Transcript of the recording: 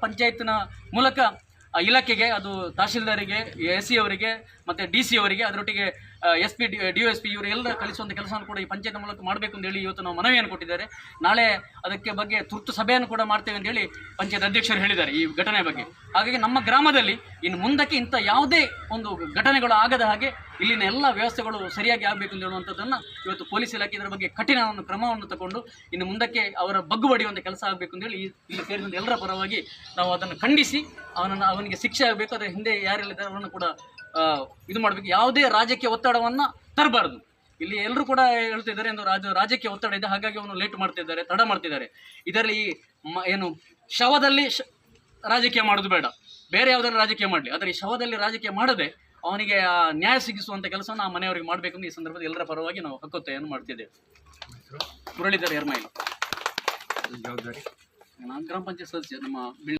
ಪಂಚಾಯತ್ನ ಮೂಲಕ ಇಲಾಖೆಗೆ ಅದು ತಹಶೀಲ್ದಾರಿಗೆ ಎಸ್ ಸಿ ಅವರಿಗೆ ಮತ್ತು ಡಿ ಸಿ ಅವರಿಗೆ ಅದರೊಟ್ಟಿಗೆ S P D O S P ಇವರೆಲ್ಲ ಕಲಿಸುವಂಥ ಕೆಲಸವನ್ನು ಕೂಡ ಈ ಪಂಚಾಯತ್ ಮೂಲಕ ಮಾಡಬೇಕು ಅಂತ ಹೇಳಿ ಇವತ್ತು ನಾವು ಮನವಿಯನ್ನು ಕೊಟ್ಟಿದ್ದಾರೆ. ನಾಳೆ ಅದಕ್ಕೆ ಬಗ್ಗೆ ತುರ್ತು ಸಭೆಯನ್ನು ಕೂಡ ಮಾಡ್ತೇವೆ ಅಂತ ಹೇಳಿ ಪಂಚಾಯತ್ ಅಧ್ಯಕ್ಷರು ಹೇಳಿದ್ದಾರೆ ಈ ಘಟನೆ ಬಗ್ಗೆ. ಹಾಗಾಗಿ ನಮ್ಮ ಗ್ರಾಮದಲ್ಲಿ ಇನ್ನು ಮುಂದಕ್ಕೆ ಇಂಥ ಯಾವುದೇ ಒಂದು ಘಟನೆಗಳು ಆಗದ ಹಾಗೆ ಇಲ್ಲಿನ ಎಲ್ಲ ವ್ಯವಸ್ಥೆಗಳು ಸರಿಯಾಗಿ ಆಗಬೇಕು ಅಂತ ಹೇಳುವಂಥದ್ದನ್ನು ಇವತ್ತು ಪೊಲೀಸ್ ಇಲಾಖೆ ಇದರ ಬಗ್ಗೆ ಕಠಿಣ ಒಂದು ಕ್ರಮವನ್ನು ತಗೊಂಡು ಇನ್ನು ಮುಂದಕ್ಕೆ ಅವರ ಬಗ್ಗು ಬಡಿಯುವಂಥ ಕೆಲಸ ಆಗಬೇಕು ಅಂತ ಹೇಳಿ ಇಲ್ಲಿ ಸೇರಿದಂಥ ಎಲ್ಲರ ಪರವಾಗಿ ನಾವು ಅದನ್ನು ಖಂಡಿಸಿ ಅವನಿಗೆ ಶಿಕ್ಷೆ ಆಗಬೇಕು. ಅದರ ಹಿಂದೆ ಯಾರೆಲ್ಲಿದ್ದಾರೆ ಅವರನ್ನು ಕೂಡ ಇದು ಮಾಡಬೇಕು. ಯಾವುದೇ ರಾಜಕೀಯ ಒತ್ತಡವನ್ನು ತರಬಾರ್ದು. ಇಲ್ಲಿ ಎಲ್ಲರೂ ಕೂಡ ಹೇಳ್ತಿದ್ದಾರೆ ಎಂದು ರಾಜಕೀಯ ಒತ್ತಡ ಇದೆ, ಹಾಗಾಗಿ ಅವನು ಲೇಟ್ ಮಾಡ್ತಿದ್ದಾರೆ, ತಡ ಮಾಡ್ತಿದ್ದಾರೆ. ಇದರಲ್ಲಿ ಏನು ಶವದಲ್ಲಿ ರಾಜಕೀಯ ಮಾಡೋದು ಬೇಡ, ಬೇರೆ ಯಾವುದಾದ್ರು ರಾಜಕೀಯ ಮಾಡಲಿ, ಆದರೆ ಈ ಶವದಲ್ಲಿ ರಾಜಕೀಯ ಮಾಡದೆ ಅವನಿಗೆ ನ್ಯಾಯ ಸಿಗಿಸುವಂಥ ಕೆಲಸವನ್ನು ಆ ಮನೆಯವರಿಗೆ ಮಾಡಬೇಕೆಂದು ಈ ಸಂದರ್ಭದಲ್ಲಿ ಎಲ್ಲರ ಪರವಾಗಿ ನಾವು ಹಕ್ಕೊತ್ತಾಯನ್ನು ಮಾಡ್ತಿದ್ದೇವೆ. ಮುರಳೀಧರ್ ಯರ್ಮೈಲ್, ನಾನು ಗ್ರಾಮ ಪಂಚಾಯತ್ ಸದಸ್ಯ. ನಮ್ಮ